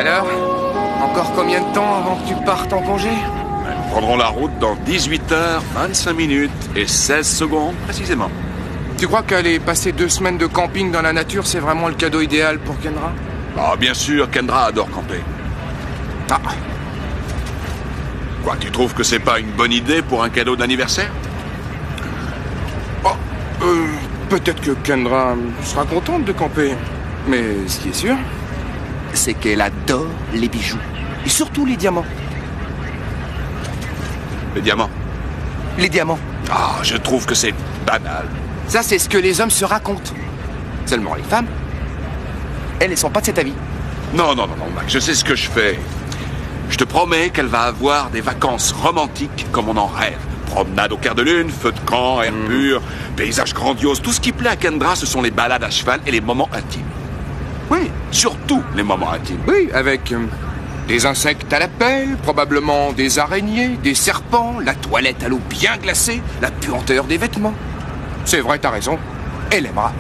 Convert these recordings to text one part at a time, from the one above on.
Alors, encore combien de temps avant que tu partes en congé? Nous prendrons la route dans 18 heures, 25 minutes et 16 secondes précisément. Tu crois qu'aller passer 2 semaines de camping dans la nature, c'est vraiment le cadeau idéal pour Kendra? Ah, bien sûr, Kendra adore camper. Ah, Quoi, tu trouves que c'est pas une bonne idée pour un cadeau d'anniversaire? peut-être que Kendra sera contente de camper. Mais ce qui est sûr, c'est qu'elle adore les bijoux. Et surtout les diamants. Les diamants? Les diamants. Ah, je trouve que c'est banal. Ça, c'est ce que les hommes se racontent. Seulement les femmes, elles sont pas de cet avis. Non, Mac, je sais ce que je fais. Je te promets qu'elle va avoir des vacances romantiques comme on en rêve. Promenade au clair de lune, feu de camp, air pur, paysages grandioses. Tout ce qui plaît à Kendra, ce sont les balades à cheval et les moments intimes. Oui, Surtout les moments intimes. oui, avec des insectes à la pelle, probablement des araignées, des serpents, la toilette à l'eau bien glacée, la puanteur des vêtements. C'est vrai, t'as raison. Elle aimera.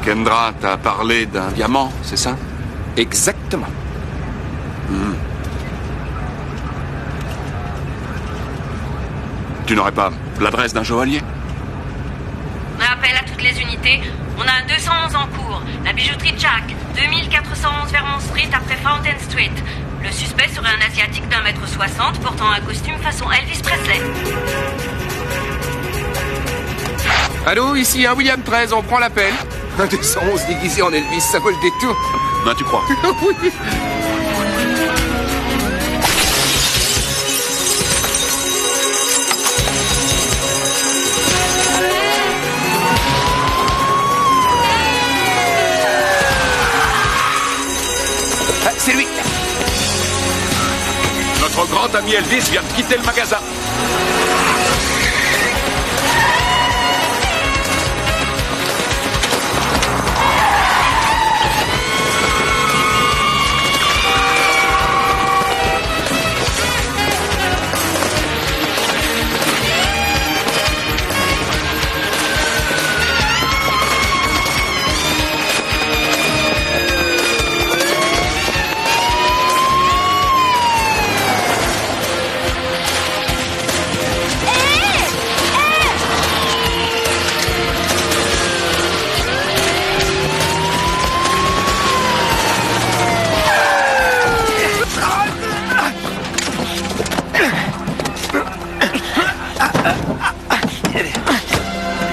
Kendra t'a parlé d'un diamant, c'est ça? Exactement. Tu n'aurais pas l'adresse d'un joaillier? Appel à toutes les unités. On a un 211 en cours. La bijouterie Jack, 2411 Vermont Street après Fountain Street. Le suspect serait un asiatique d'1m60 portant un costume façon Elvis Presley. Allô, ici un William 13, on prend l'appel. Un 211 déguisé en Elvis, ça vaut le détour. Ben, tu crois? Oui. Ah, c'est lui. Notre grand ami Elvis vient de quitter le magasin.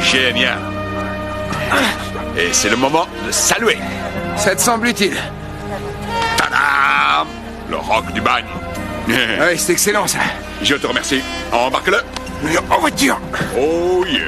Génial. Et c'est le moment de saluer. Ça te semble utile? Tadam! Le rock du bagne. Oui, c'est excellent, ça. Je te remercie. Embarque-le. En voiture. Oh yeah.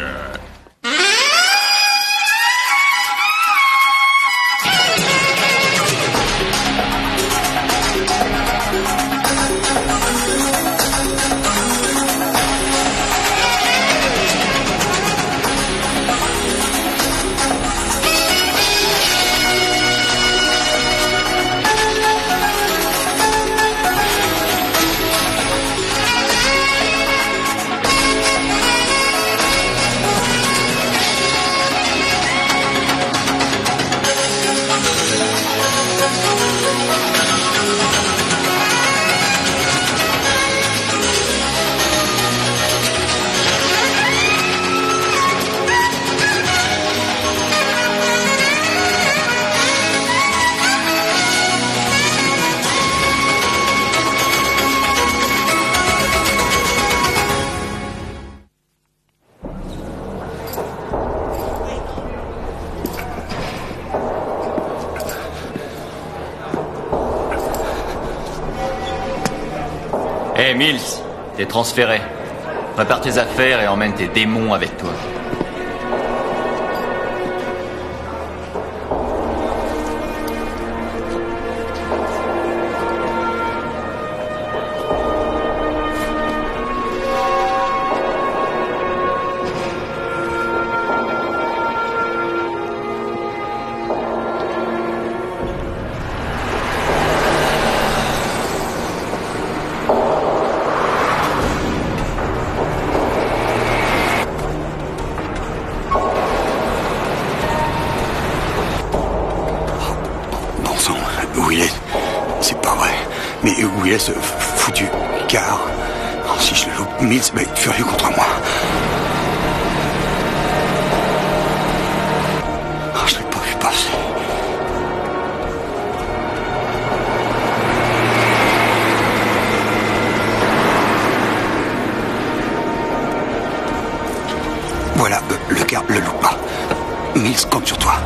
Hey Mills, t'es transféré. Prépare tes affaires et emmène tes démons avec toi. Mais où est ce foutu car? Si je le loupe, Mills va être furieux contre moi. Oh, je l'ai pas vu passer. Voilà, le car le loupe pas. Mills compte sur toi.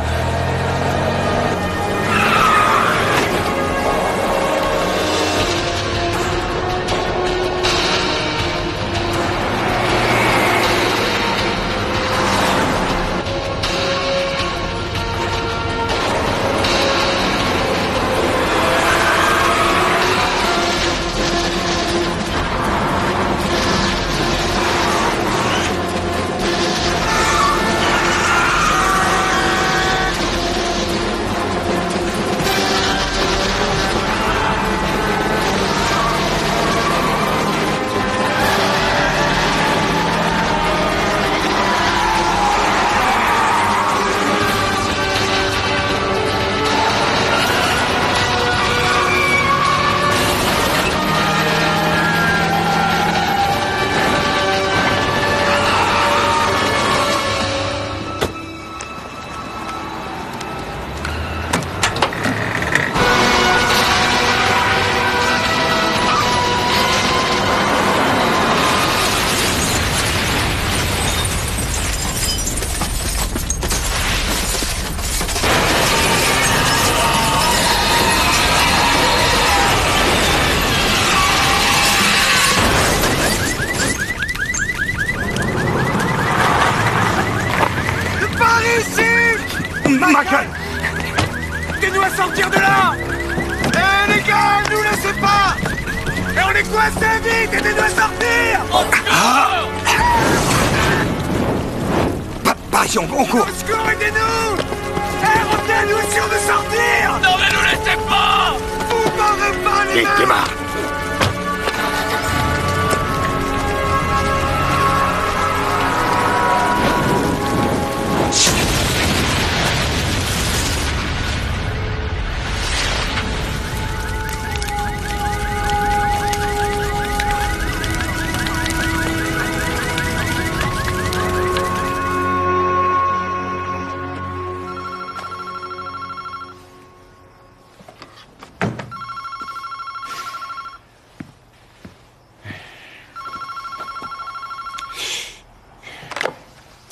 Aidez-nous à sortir de là! Eh les gars, nous laissez pas! Et on est coincés, vite! Aidez-nous à sortir! Pas ici, on court! Au secours, aidez-nous! Eh, revenez, nous aussi on veut sortir! Non mais nous laissez pas! Vous m'aurez pas les mains! Démarre!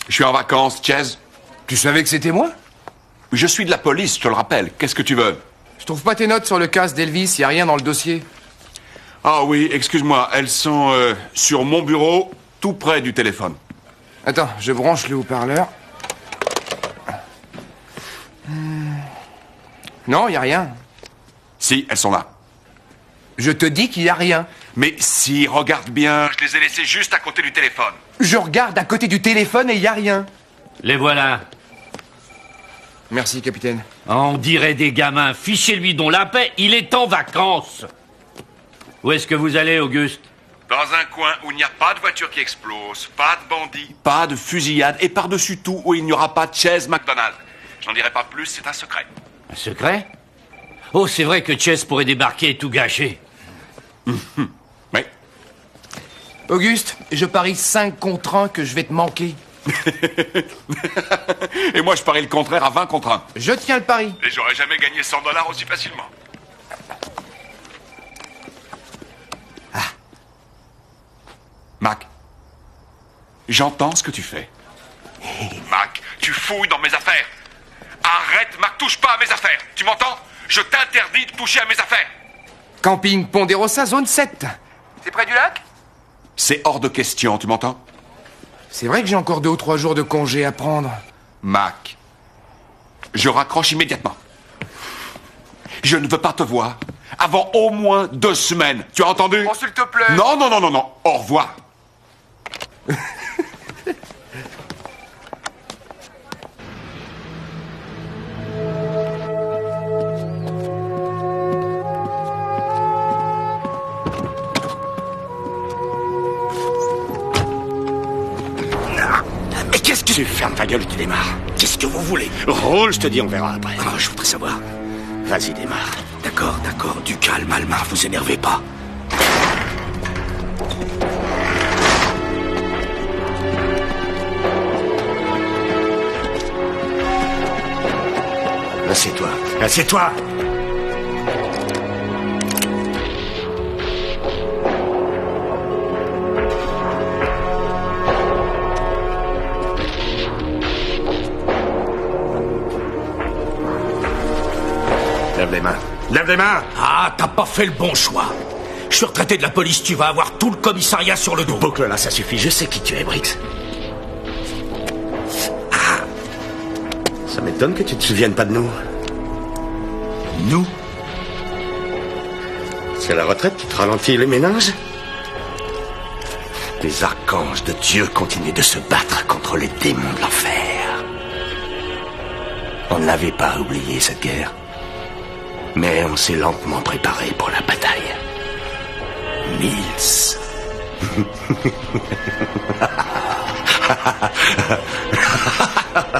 Je suis en vacances, Chase. Tu savais que c'était moi? Je suis de la police, je te le rappelle. Qu'est-ce que tu veux? Je trouve pas tes notes sur le casse d'Elvis, y a rien dans le dossier. Ah oui, excuse-moi, elles sont sur mon bureau, tout près du téléphone. Attends, je branche le haut-parleur. Non, y a rien. Si, elles sont là. Je te dis qu'il y a rien. Mais si, regarde bien, je les ai laissées juste à côté du téléphone. Je regarde à côté du téléphone et y a rien. Les voilà. Merci, capitaine. On dirait des gamins. Fichez-lui donc la paix, il est en vacances. Où est-ce que vous allez, Auguste? Dans un coin où il n'y a pas de voiture qui explose, pas de bandits, pas de fusillade, et par-dessus tout, où il n'y aura pas de Chase McDonald. Je n'en dirai pas plus, c'est un secret. Un secret? Oh, c'est vrai que Chase pourrait débarquer et tout gâcher. Oui. Auguste, je parie 5 contre 1 que je vais te manquer. Et moi, je parie le contraire à 20 contre 1. Je tiens le pari. Et j'aurais jamais gagné $100 aussi facilement. Mac, j'entends ce que tu fais. Mac, tu fouilles dans mes affaires. Arrête, Mac, touche pas à mes affaires. Tu m'entends? Je t'interdis de toucher à mes affaires. Camping Ponderosa, zone 7. C'est près du lac? C'est hors de question, tu m'entends? C'est vrai que j'ai encore 2 ou 3 jours de congé à prendre. Mac, je raccroche immédiatement. Je ne veux pas te voir avant au moins 2 semaines. Tu as entendu? Oh, s'il te plaît. Non, non, non, non, non. Au revoir. Mais qu'est-ce que tu fermes ta gueule, tu démarres? Qu'est-ce que vous voulez? Roule, je te dis, on verra après. Oh, je voudrais savoir. Vas-y, démarre. D'accord, du calme, Alma, vous énervez pas. Assieds-toi. Lève les mains. Ah, t'as pas fait le bon choix. Je suis retraité de la police, tu vas avoir tout le commissariat sur le dos. Boucle là, ça suffit, je sais qui tu es, Briggs. Ah. Ça m'étonne que tu te souviennes pas de nous. Nous? C'est la retraite qui te ralentit les méninges? Les archanges de Dieu continuent de se battre contre les démons de l'enfer. On n'avait pas oublié cette guerre. Mais on s'est lentement préparé pour la bataille. Mills.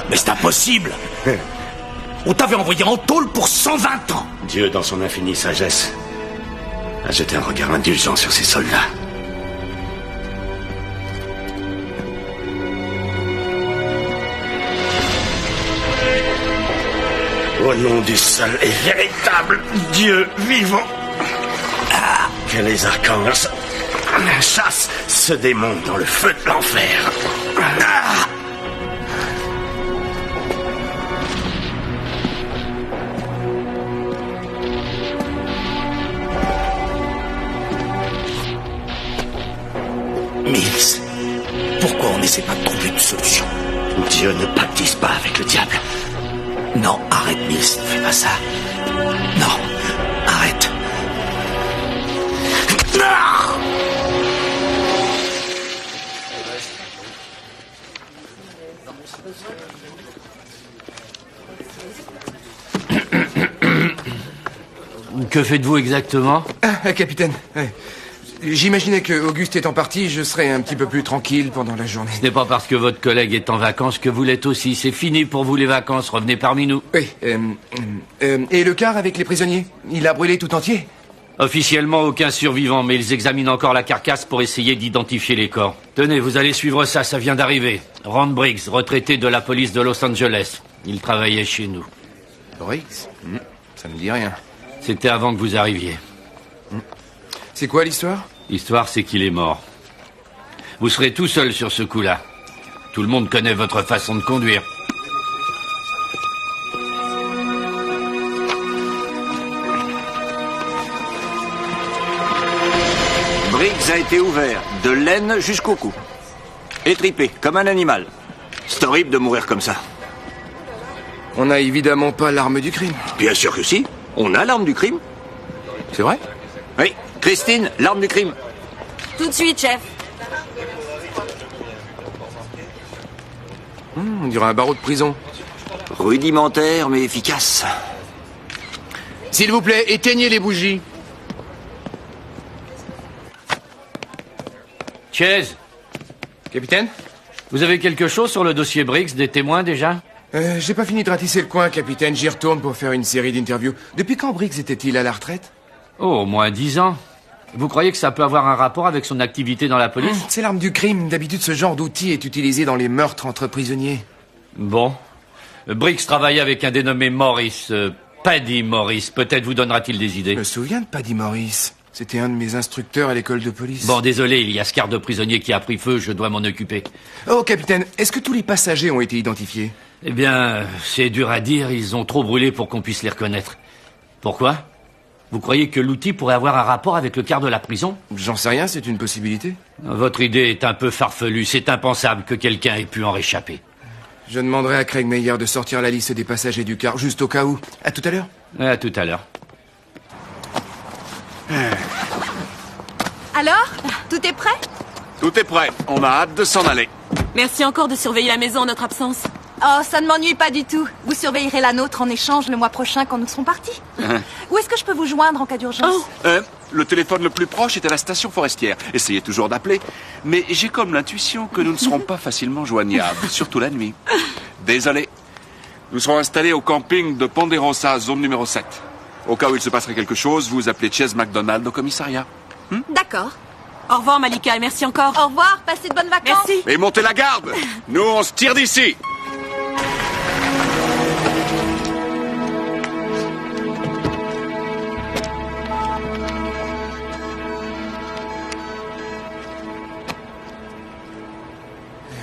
Mais c'est impossible. On t'avait envoyé en tôle pour 120 ans. Dieu, dans son infinie sagesse, a jeté un regard indulgent sur ses soldats. Au nom du seul et véritable Dieu vivant, que les archanges chassent ce démon dans le feu de l'enfer. Mills, pourquoi on n'essaie pas de trouver une solution? Dieu ne pactise pas avec le diable. Non, arrête, Mills, ne fais pas ça. Non, arrête. Que faites-vous exactement? Capitaine, j'imaginais que Auguste étant parti, je serais un petit peu plus tranquille pendant la journée. Ce n'est pas parce que votre collègue est en vacances que vous l'êtes aussi. C'est fini pour vous les vacances. Revenez parmi nous. Oui. Et le car avec les prisonniers? Il a brûlé tout entier? Officiellement, aucun survivant, mais ils examinent encore la carcasse pour essayer d'identifier les corps. Tenez, vous allez suivre ça vient d'arriver. Rand Briggs, retraité de la police de Los Angeles. Il travaillait chez nous. Briggs? Ça me dit rien. C'était avant que vous arriviez. C'est quoi l'histoire? L'histoire, c'est qu'il est mort. Vous serez tout seul sur ce coup-là. Tout le monde connaît votre façon de conduire. Briggs a été ouvert, de l'aine jusqu'au cou. Étripé, comme un animal. C'est horrible de mourir comme ça. On n'a évidemment pas l'arme du crime. Bien sûr que si. On a l'arme du crime. C'est vrai? Oui. Christine, l'arme du crime. Tout de suite, chef. On dirait un barreau de prison. Rudimentaire, mais efficace. S'il vous plaît, éteignez les bougies. Chaise, Capitaine? vous avez quelque chose sur le dossier Briggs, des témoins déjà? J'ai pas fini de ratisser le coin, capitaine. J'y retourne pour faire une série d'interviews. Depuis quand Briggs était-il à la retraite? Oh, au moins 10 ans. Vous croyez que ça peut avoir un rapport avec son activité dans la police? C'est l'arme du crime. D'habitude, ce genre d'outil est utilisé dans les meurtres entre prisonniers. Bon. Briggs travaillait avec un dénommé Morris. Paddy Morris. Peut-être vous donnera-t-il des idées. Je me souviens de Paddy Morris. C'était un de mes instructeurs à l'école de police. Bon, désolé, il y a ce quart de prisonnier qui a pris feu, je dois m'en occuper. Oh, capitaine, est-ce que tous les passagers ont été identifiés? Eh bien, c'est dur à dire, ils ont trop brûlé pour qu'on puisse les reconnaître. Pourquoi? Vous croyez que l'outil pourrait avoir un rapport avec le quart de la prison? J'en sais rien, c'est une possibilité. Votre idée est un peu farfelue, c'est impensable que quelqu'un ait pu en réchapper. Je demanderai à Craig Meyer de sortir la liste des passagers du car, juste au cas où. À tout à l'heure. À tout à l'heure. Alors, tout est prêt? Tout est prêt. On a hâte de s'en aller. Merci encore de surveiller la maison en notre absence. Oh, ça ne m'ennuie pas du tout. Vous surveillerez la nôtre en échange le mois prochain quand nous serons partis. Où est-ce que je peux vous joindre en cas d'urgence? Le téléphone le plus proche est à la station forestière. Essayez toujours d'appeler. Mais j'ai comme l'intuition que nous ne serons pas facilement joignables, surtout la nuit. Désolé. Nous serons installés au camping de Ponderosa, zone numéro 7. Au cas où il se passerait quelque chose, vous appelez Chase McDonald au commissariat. D'accord. Au revoir, Malika, et merci encore. Au revoir, passez de bonnes vacances. Merci. Et montez la garde. Nous, on se tire d'ici.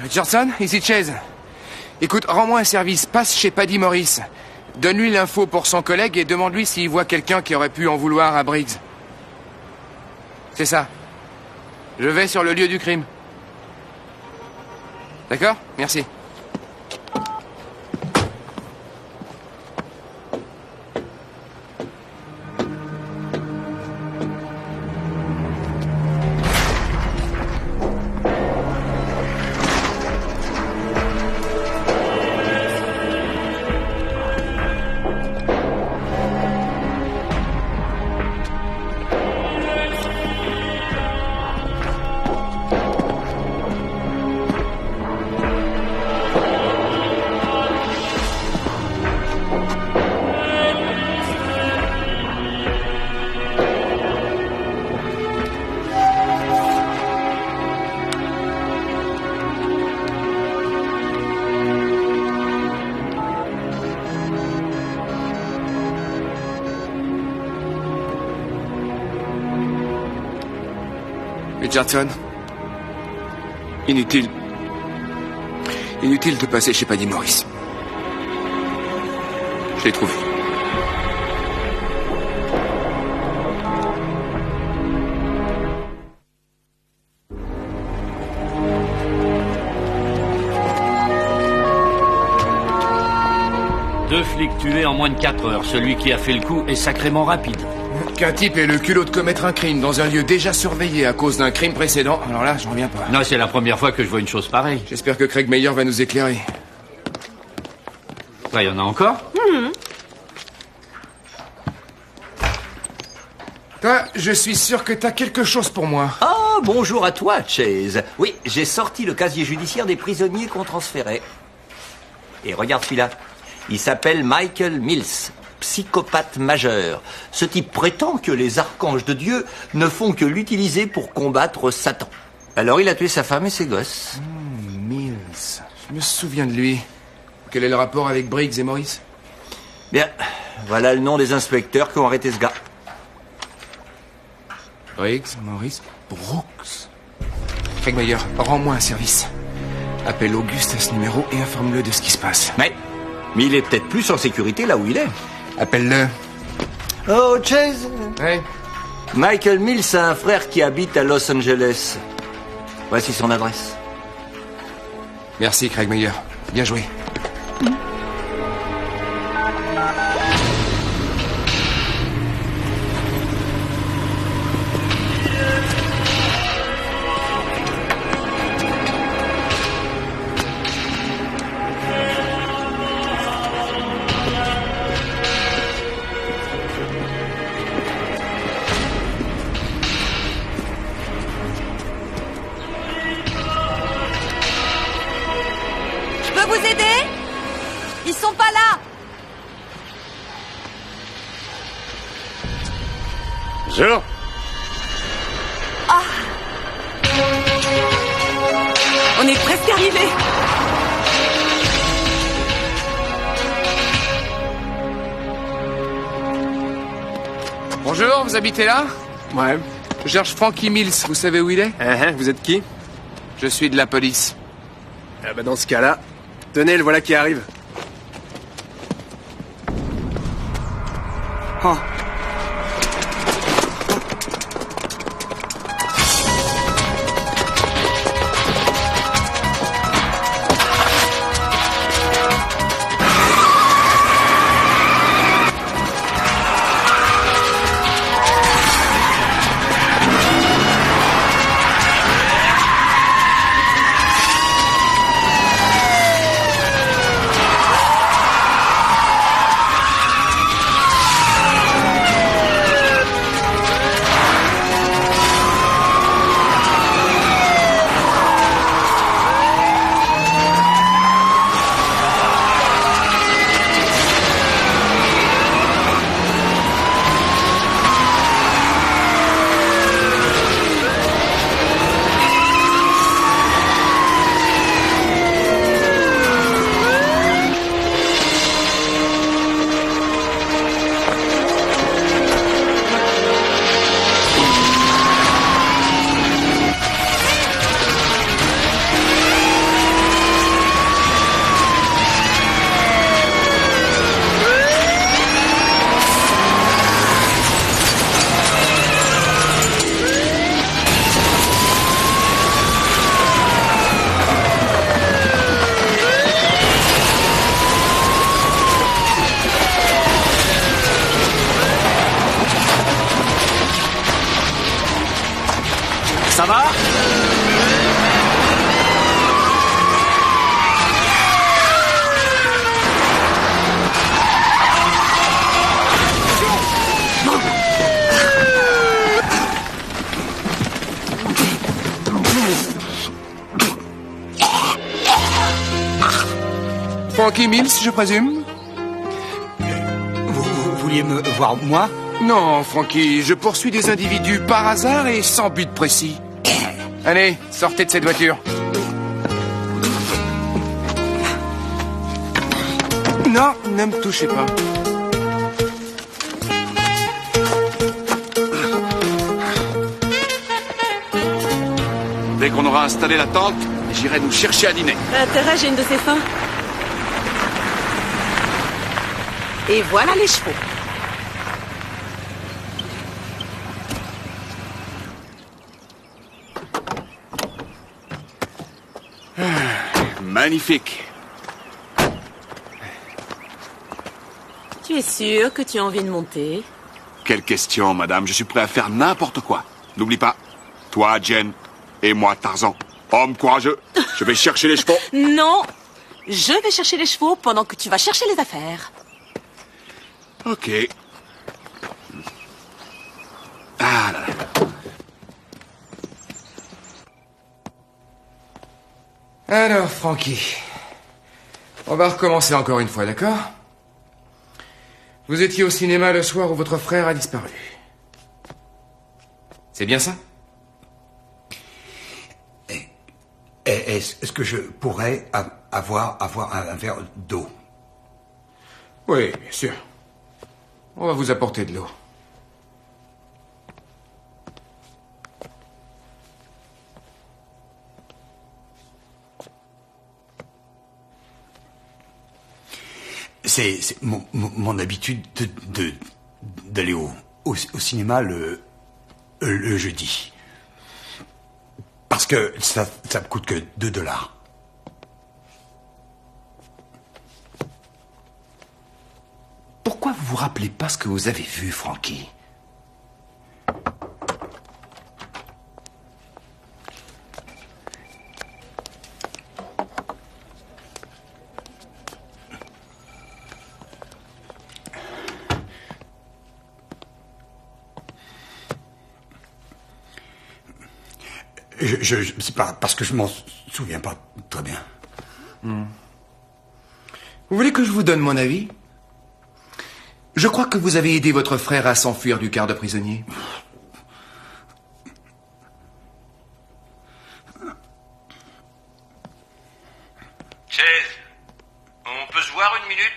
Richardson, ici Chase. Écoute, rends-moi un service. Passe chez Paddy Morris. Donne-lui l'info pour son collègue et demande-lui s'il voit quelqu'un qui aurait pu en vouloir à Briggs. C'est ça. Je vais sur le lieu du crime. D'accord? Merci. Richardson, inutile de passer chez Paddy Morris. Je l'ai trouvé. Deux flics tués en moins de 4 heures. Celui qui a fait le coup est sacrément rapide. Qu'un type ait le culot de commettre un crime dans un lieu déjà surveillé à cause d'un crime précédent, alors là, j'en reviens pas. Non, c'est la première fois que je vois une chose pareille. J'espère que Craig Meyer va nous éclairer. Ça, y en a encore? Toi, je suis sûr que t'as quelque chose pour moi. Oh, bonjour à toi, Chase. Oui, j'ai sorti le casier judiciaire des prisonniers qu'on transférait. Et regarde celui-là. Il s'appelle Michael Mills, psychopathe majeur. Ce type prétend que les archanges de Dieu ne font que l'utiliser pour combattre Satan. Alors il a tué sa femme et ses gosses. Mills. Je me souviens de lui. Quel est le rapport avec Briggs et Morris? Bien, voilà le nom des inspecteurs qui ont arrêté ce gars. Briggs, Morris, Brooks. Craig Meyer, rends-moi un service. Appelle Auguste à ce numéro et informe-le de ce qui se passe. Mais il est peut-être plus en sécurité là où il est. Appelle-le. Oh, Chase. Ouais. Michael Mills a un frère qui habite à Los Angeles. Voici son adresse. Merci, Craig Meyer. Bien joué. Bonjour. Ah. On est presque arrivé. Bonjour, vous habitez là? Ouais. Je cherche Frankie Mills, vous savez où il est? Vous êtes qui? Je suis de la police. Ah bah dans ce cas-là, tenez, le voilà qui arrive. Oh. Ça va? Frankie Mills, je présume? Vous vouliez me voir, moi? Non, Frankie, je poursuis des individus par hasard et sans but précis. Allez, sortez de cette voiture. Non, ne me touchez pas. Dès qu'on aura installé la tente, j'irai nous chercher à dîner. Intérêt, j'ai une de ces fins. Et voilà les chevaux. Magnifique. Tu es sûr que tu as envie de monter? Quelle question, madame. Je suis prêt à faire n'importe quoi. N'oublie pas, toi, Jen, et moi, Tarzan. Homme courageux. Je vais chercher les chevaux. Non, je vais chercher les chevaux pendant que tu vas chercher les affaires. Ok. Ah là là. Alors, Frankie, on va recommencer encore une fois, d'accord? Vous étiez au cinéma le soir où votre frère a disparu. C'est bien ça? Est-ce que je pourrais avoir un verre d'eau? Oui, bien sûr. On va vous apporter de l'eau. C'est mon habitude d'aller au cinéma le jeudi. Parce que ça me coûte que $2. Pourquoi vous vous rappelez pas ce que vous avez vu, Frankie? C'est pas parce que je m'en souviens pas très bien. Vous voulez que je vous donne mon avis? Je crois que vous avez aidé votre frère à s'enfuir du quart de prisonnier. Chase, on peut se voir une minute?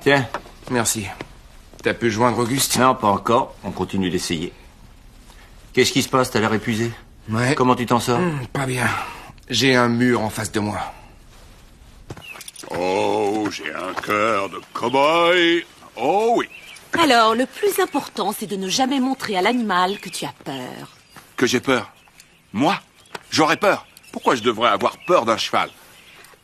Tiens. Merci. T'as pu joindre Auguste? Non, pas encore. On continue d'essayer. Qu'est-ce qui se passe? T'as l'air épuisé? Ouais. Comment tu t'en sors? Pas bien. J'ai un mur en face de moi. Oh, j'ai un cœur de cow-boy. Oh oui. Alors, le plus important, c'est de ne jamais montrer à l'animal que tu as peur. Que j'ai peur? Moi? J'aurais peur. Pourquoi je devrais avoir peur d'un cheval?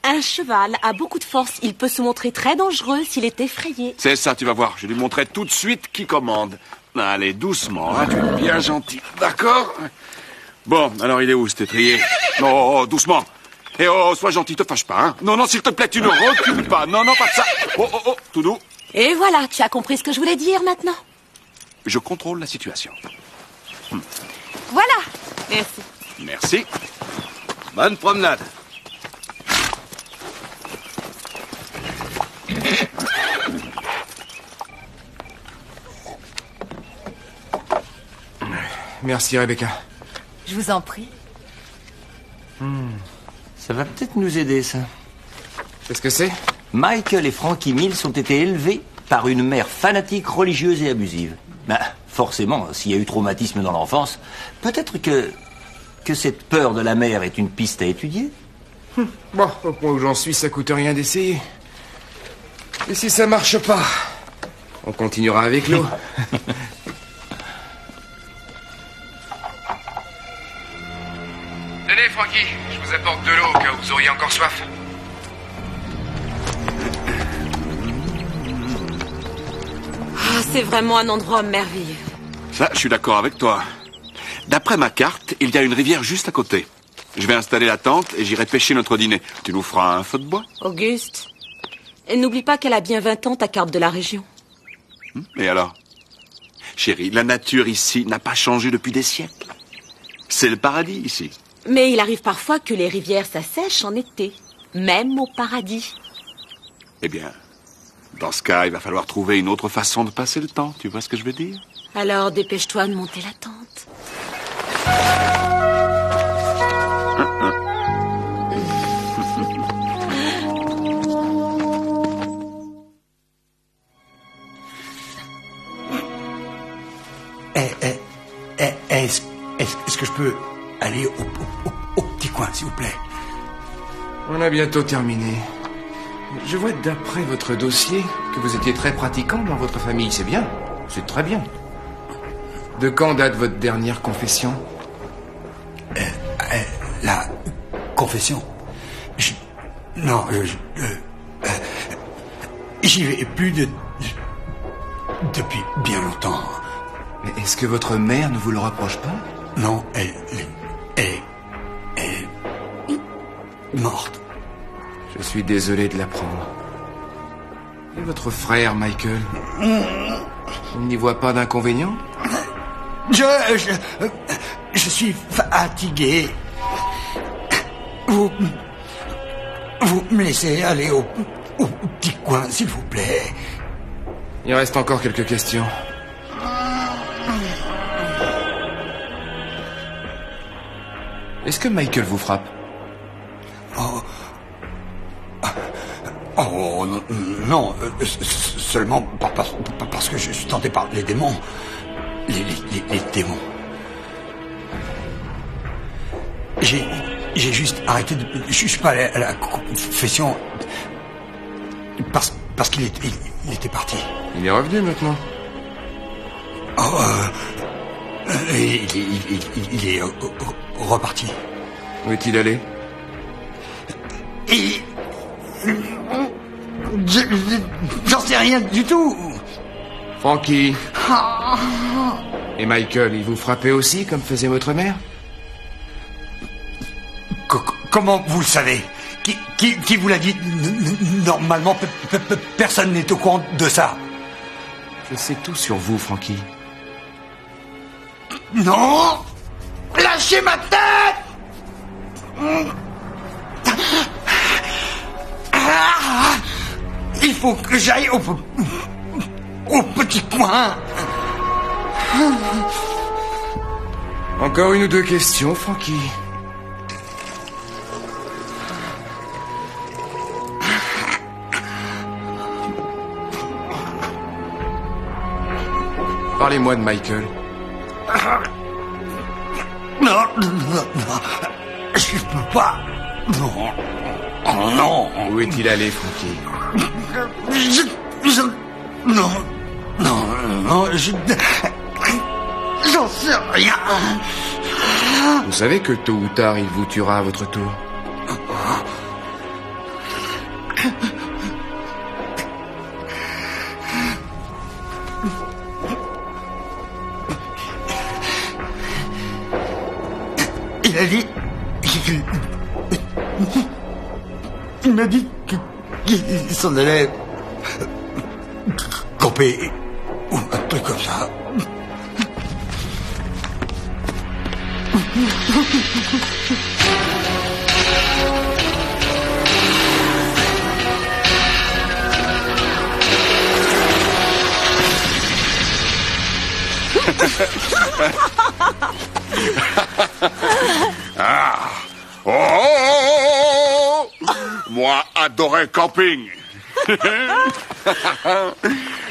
Un cheval a beaucoup de force. Il peut se montrer très dangereux s'il est effrayé. C'est ça, tu vas voir. Je lui montrerai tout de suite qui commande. Allez, doucement, hein, tu es bien gentil. D'accord? Bon, alors il est où, cet étrier? Oh, doucement. Eh oh, sois gentil, te fâche pas, hein. Non, non, s'il te plaît, tu ne recules pas. Non, non, pas de ça. Oh, tout doux. Et voilà, tu as compris ce que je voulais dire maintenant. Je contrôle la situation. Voilà. Merci. Merci. Bonne promenade. Merci, Rebecca. Je vous en prie. Ça va peut-être nous aider, ça. Qu'est-ce que c'est? Michael et Frankie Mills ont été élevés par une mère fanatique, religieuse et abusive. Ben, forcément, s'il y a eu traumatisme dans l'enfance, peut-être que cette peur de la mère est une piste à étudier. Bon, au point où j'en suis, ça coûte rien d'essayer. Et si ça marche pas, on continuera avec l'eau. Tenez, Frankie, je vous apporte de l'eau au cas où vous auriez encore soif. C'est vraiment un endroit merveilleux. Ça, je suis d'accord avec toi. D'après ma carte, il y a une rivière juste à côté. Je vais installer la tente et j'irai pêcher notre dîner. Tu nous feras un feu de bois? Auguste, n'oublie pas qu'elle a bien 20 ans, ta carte de la région. Et alors? Chérie, la nature ici n'a pas changé depuis des siècles. C'est le paradis ici. Mais il arrive parfois que les rivières s'assèchent en été, même au paradis. Eh bien, dans ce cas, il va falloir trouver une autre façon de passer le temps. Tu vois ce que je veux dire? Alors dépêche-toi de monter la tente. Est-ce que je peux aller au petit coin, s'il vous plaît? On a bientôt terminé. Je vois d'après votre dossier que vous étiez très pratiquant dans votre famille. C'est bien. C'est très bien. De quand date votre dernière confession? La confession? Non, j'y vais plus depuis bien longtemps. Mais est-ce que votre mère ne vous le reproche pas? Non, elle est morte. Je suis désolé de l'apprendre. Et votre frère, Michael? Il n'y voit pas d'inconvénient? Je suis fatigué. Vous me laissez aller au petit coin, s'il vous plaît. Il reste encore quelques questions. Est-ce que Michael vous frappe? Oh non, seulement parce que je suis tenté par les démons. Les démons. J'ai juste arrêté de... Je suis pas allé à la confession parce qu'il était parti. Il est revenu maintenant. Il est reparti. Où est-il allé? J'en sais rien du tout. Frankie. Et Michael, il vous frappait aussi comme faisait votre mère? Comment vous le savez? Qui vous l'a dit? Normalement, personne n'est au courant de ça. Je sais tout sur vous, Frankie. Non! Lâchez ma tête! Il faut que j'aille au petit coin. Encore une ou deux questions, Frankie. Parlez-moi de Michael. Non, je peux pas. Non. Oh non. Où est-il allé, Frankie? Non, j'en sais rien. Vous savez que tôt ou tard, il vous tuera à votre tour. Il a dit... Il m'a dit qu'il s'en allait camper ou un truc comme ça. Ah. Oh, moi, adorais camping.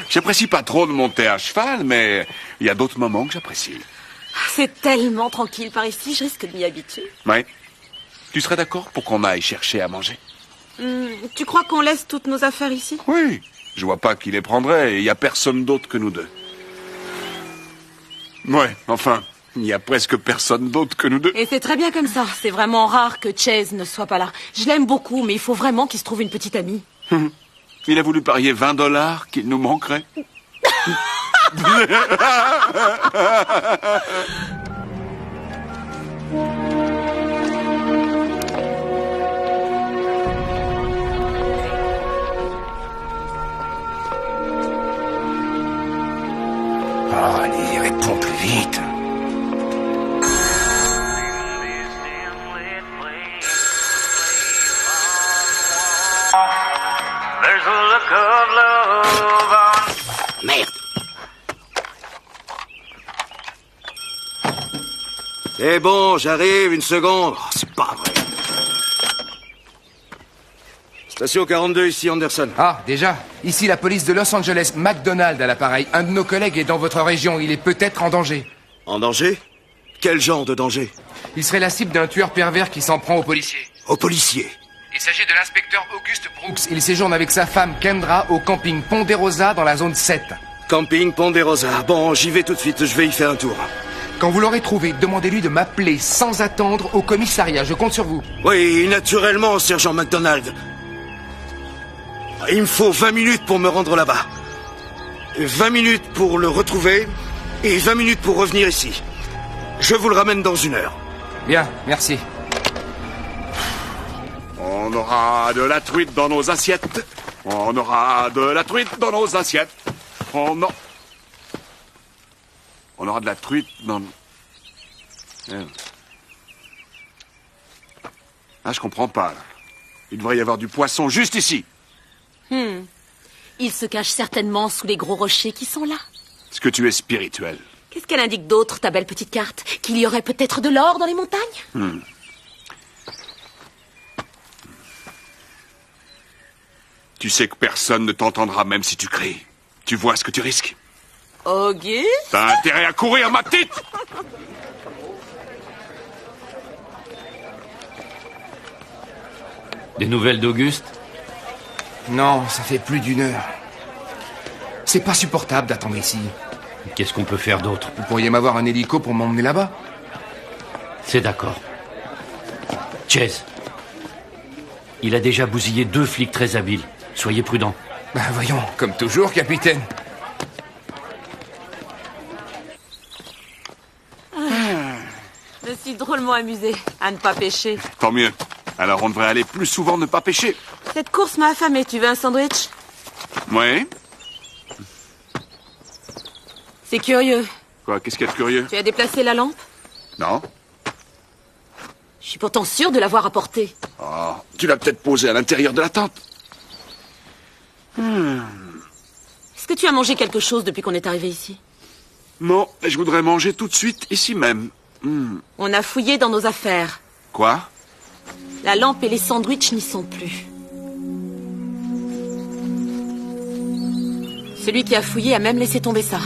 J'apprécie pas trop de monter à cheval, mais il y a d'autres moments que j'apprécie. C'est tellement tranquille par ici, je risque de m'y habituer. Ouais. Tu serais d'accord pour qu'on aille chercher à manger? Tu crois qu'on laisse toutes nos affaires ici? Oui. Je vois pas qui les prendrait, et il y a personne d'autre que nous deux. Ouais, enfin, il n'y a presque personne d'autre que nous deux. Et c'est très bien comme ça. C'est vraiment rare que Chase ne soit pas là. Je l'aime beaucoup, mais il faut vraiment qu'il se trouve une petite amie. Il a voulu parier $20 qu'il nous manquerait. Oh, allez, réponds plus vite. There's a look of love on... Merde. C'est bon, j'arrive, une seconde. Oh, c'est pas vrai. Station 42, ici Anderson. Ah, déjà. Ici la police de Los Angeles, McDonald à l'appareil. Un de nos collègues est dans votre région. Il est peut-être en danger. En danger? Quel genre de danger? Il serait la cible d'un tueur pervers qui s'en prend aux policiers. Aux policiers? Il s'agit de l'inspecteur Auguste Brooks. Il séjourne avec sa femme Kendra au camping Ponderosa dans la zone 7. Camping Ponderosa. Bon, j'y vais tout de suite, je vais y faire un tour. Quand vous l'aurez trouvé, demandez-lui de m'appeler sans attendre au commissariat. Je compte sur vous. Oui, naturellement, sergent McDonald. Il me faut 20 minutes pour me rendre là-bas. 20 minutes pour le retrouver et 20 minutes pour revenir ici. Je vous le ramène dans 1 heure. Bien, merci. On aura de la truite dans nos assiettes. On aura de la truite dans nos assiettes. On aura de la truite dans... Ah, je comprends pas, là. Il devrait y avoir du poisson juste ici. Il se cache certainement sous les gros rochers qui sont là. Est-ce que tu es spirituel? Qu'est-ce qu'elle indique d'autre, ta belle petite carte? Qu'il y aurait peut-être de l'or dans les montagnes? Tu sais que personne ne t'entendra même si tu cries. Tu vois ce que tu risques? Auguste? T'as intérêt à courir, ma petite! Des nouvelles d'Auguste? Non, ça fait plus d'1 heure. C'est pas supportable d'attendre ici. Qu'est-ce qu'on peut faire d'autre? Vous pourriez m'avoir un hélico pour m'emmener là-bas? C'est d'accord. Chase. Il a déjà bousillé 2 flics très habiles. Soyez prudents. Ben voyons, comme toujours, capitaine. Je me suis drôlement amusée à ne pas pêcher. Tant mieux. Alors on devrait aller plus souvent ne pas pêcher. Cette course m'a affamée. Tu veux un sandwich? Oui? C'est curieux. Quoi, qu'est-ce qu'il y a de curieux? Tu as déplacé la lampe? Non? Je suis pourtant sûre de l'avoir apportée. Oh, tu l'as peut-être posée à l'intérieur de la tente. Est-ce que tu as mangé quelque chose depuis qu'on est arrivé ici? Non, mais je voudrais manger tout de suite, ici même. On a fouillé dans nos affaires. Quoi? La lampe et les sandwichs n'y sont plus. Celui qui a fouillé a même laissé tomber ça.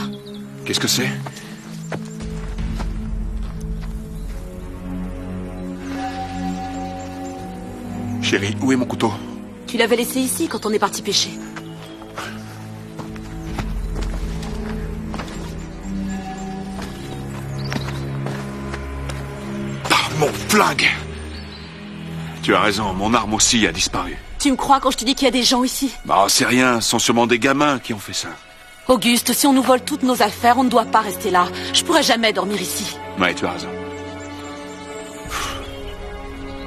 Qu'est-ce que c'est? Chérie, où est mon couteau? Tu l'avais laissé ici quand on est parti pêcher. Ah, mon flingue! Tu as raison, mon arme aussi a disparu. Tu me crois quand je te dis qu'il y a des gens ici? Bah, c'est rien, ce sont sûrement des gamins qui ont fait ça. Auguste, si on nous vole toutes nos affaires, on ne doit pas rester là. Je pourrais jamais dormir ici. Ouais, tu as raison.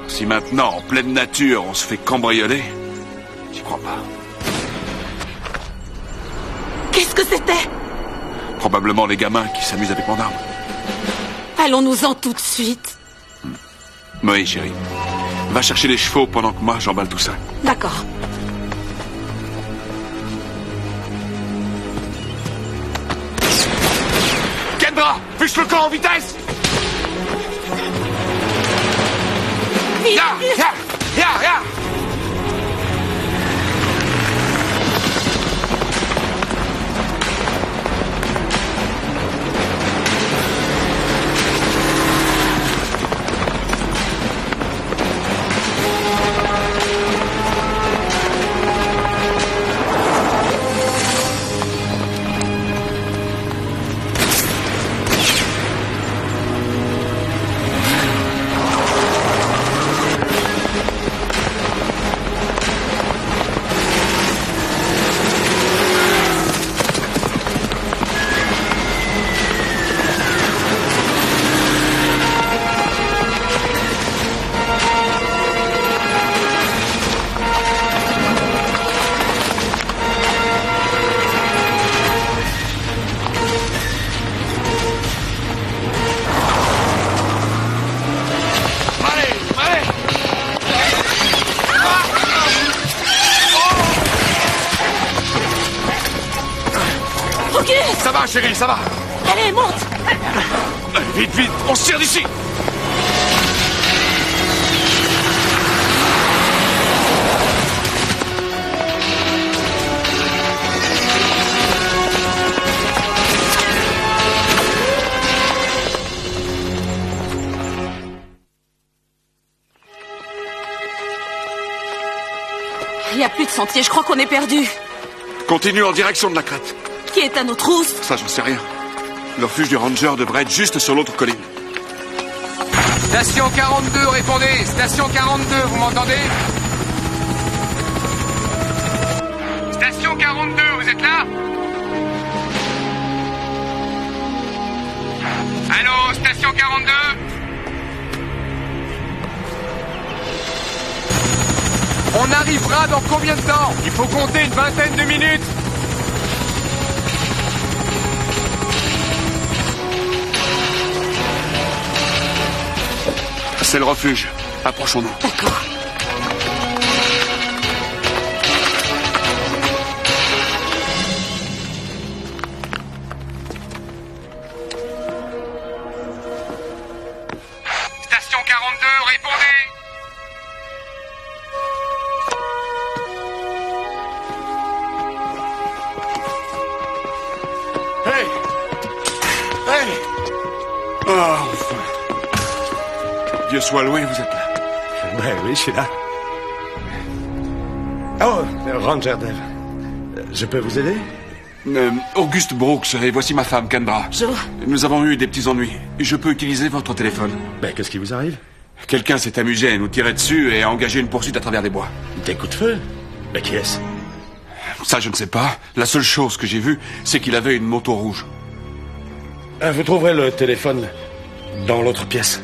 Si maintenant, en pleine nature, on se fait cambrioler, j'y crois pas. Qu'est-ce que c'était? Probablement les gamins qui s'amusent avec mon arme. Allons-nous-en tout de suite. Oui, chérie. Va chercher les chevaux pendant que moi, j'emballe tout ça. D'accord. Kendra, fiche le camp en vitesse! Vite, Ya, vite. ya, ya, ya! va, chérie, ça va. Allez, monte! Vite, vite, on se tire d'ici. Il n'y a plus de sentier, je crois qu'on est perdu. Continue en direction de la crête. Qui est à nos trousses? Ça, j'en sais rien. Le refuge du ranger devrait être juste sur l'autre colline. Station 42, répondez. Station 42, vous m'entendez? Station 42, vous êtes là? Allô, station 42? On arrivera dans combien de temps? Il faut compter une vingtaine de minutes. C'est le refuge. Approchons-nous. D'accord. Station 42, répondez. Hey! Hey! Oh, enfin. Dieu soit loué, vous êtes là. Ben oui, je suis là. Oh, Ranger Dave. Je peux vous aider? Auguste Brooks, et voici ma femme, Kendra. Joe. Nous avons eu des petits ennuis. Je peux utiliser votre téléphone? Ben, qu'est-ce qui vous arrive? Quelqu'un s'est amusé à nous tirer dessus et a engagé une poursuite à travers des bois. Des coups de feu? Ben, qui est-ce? Ça, je ne sais pas. La seule chose que j'ai vue, c'est qu'il avait une moto rouge. Vous trouverez le téléphone dans l'autre pièce.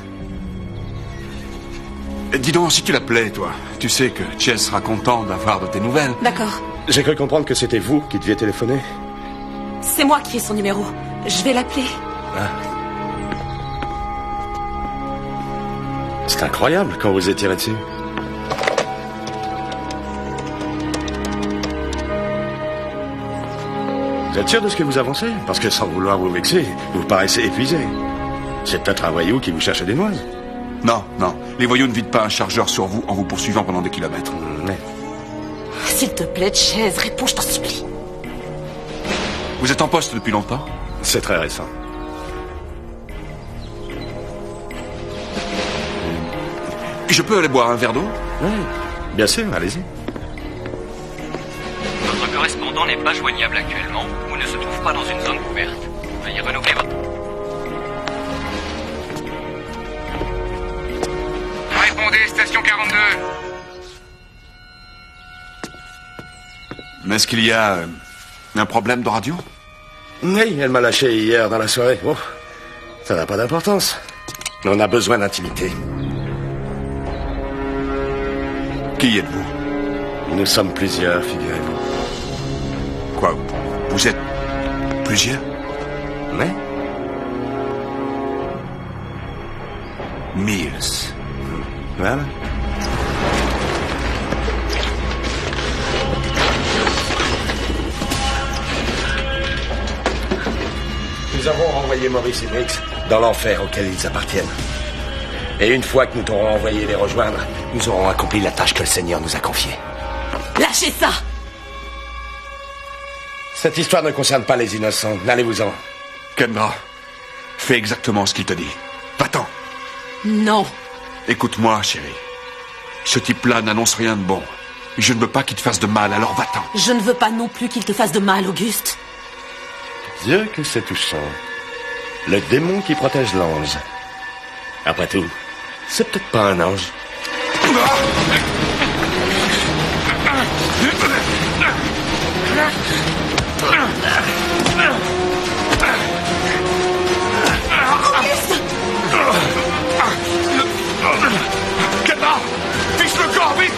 Dis donc, si tu l'appelais, toi, tu sais que Chess sera content d'avoir de tes nouvelles. D'accord. J'ai cru comprendre que c'était vous qui deviez téléphoner. C'est moi qui ai son numéro. Je vais l'appeler. Ah. C'est incroyable quand vous êtes tiré dessus. Vous êtes sûr de ce que vous avancez? Parce que sans vouloir vous vexer, vous paraissez épuisé. C'est peut-être un voyou qui vous cherche des noises. Non, non. Les voyous ne vident pas un chargeur sur vous en vous poursuivant pendant des kilomètres. Mais... S'il te plaît, Chase, réponds, je t'en supplie. Vous êtes en poste depuis longtemps? C'est très récent. Je peux aller boire un verre d'eau? Oui, bien sûr, allez-y. Votre correspondant n'est pas joignable actuellement ou ne se trouve pas dans une zone couverte. Veuillez renouveler votre... Répondez, station 42. Mais est-ce qu'il y a un problème de radio? Oui, elle m'a lâché hier dans la soirée. Oh, ça n'a pas d'importance. On a besoin d'intimité. Qui êtes-vous? Nous sommes plusieurs, figurez-vous. Quoi? Vous êtes plusieurs? Mais Mills. voilà. Nous avons renvoyé Maurice et Briggs dans l'enfer auquel ils appartiennent. Et une fois que nous t'aurons envoyé les rejoindre, nous aurons accompli la tâche que le Seigneur nous a confiée. Lâchez ça! Cette histoire ne concerne pas les innocents. Allez-vous-en. Kendra, fais exactement ce qu'il te dit. Va-t'en. Non. Écoute-moi, chérie. Ce type-là n'annonce rien de bon. Je ne veux pas qu'il te fasse de mal, alors va-t'en. Je ne veux pas non plus qu'il te fasse de mal, Auguste. Dieu que c'est touchant. Le démon qui protège l'ange. Après tout, c'est peut-être pas un ange. Kendra, fiche le corps, vite!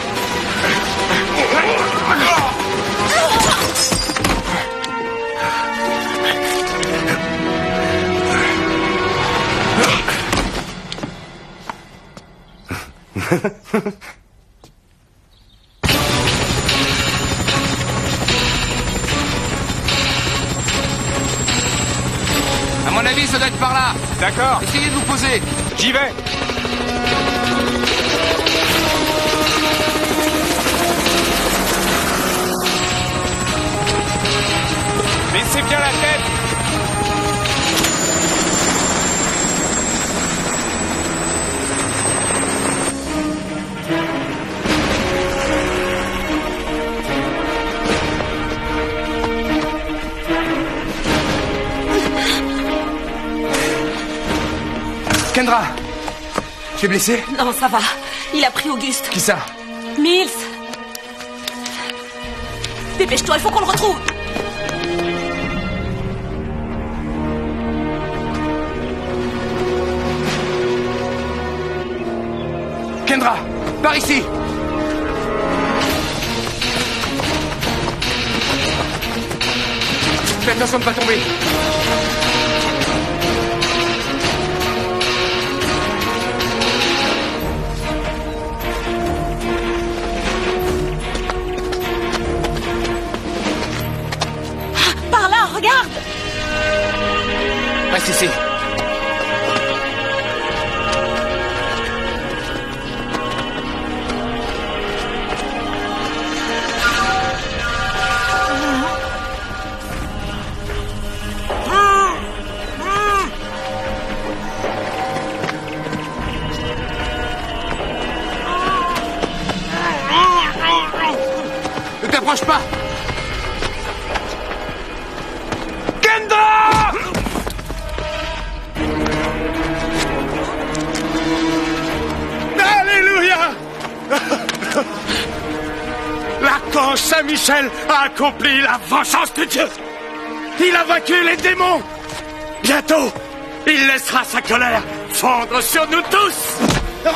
avis, ça doit être par là. D'accord. Essayez de vous poser. J'y vais. Baissez bien la tête. Kendra, tu es blessé? Non, ça va. Il a pris Auguste. Qui ça? Mills. Dépêche-toi, il faut qu'on le retrouve. Kendra, par ici. Fais attention de ne pas tomber. Par là, regarde. Reste ici. Ne t'approche pas. Kendra! Alléluia! L'archange Saint-Michel a accompli la vengeance de Dieu. Il a vaincu les démons. Bientôt, il laissera sa colère fondre sur nous tous. Oh!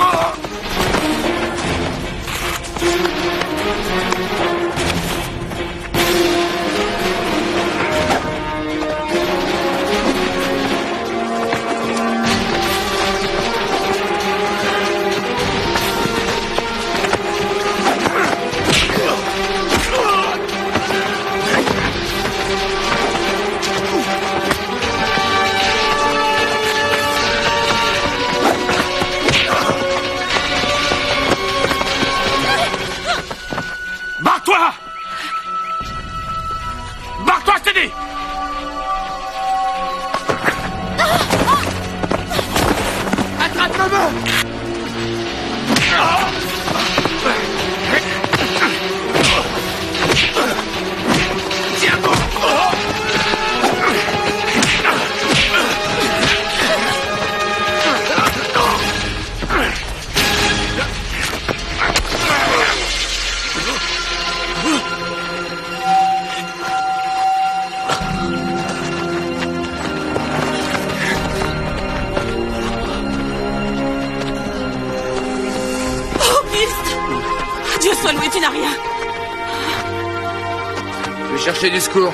Barre-toi! Barre-toi, je t'ai dit! Attrape ma main. Tiens bon! Auguste. Dieu soit loué, tu n'as rien. Je vais chercher du secours.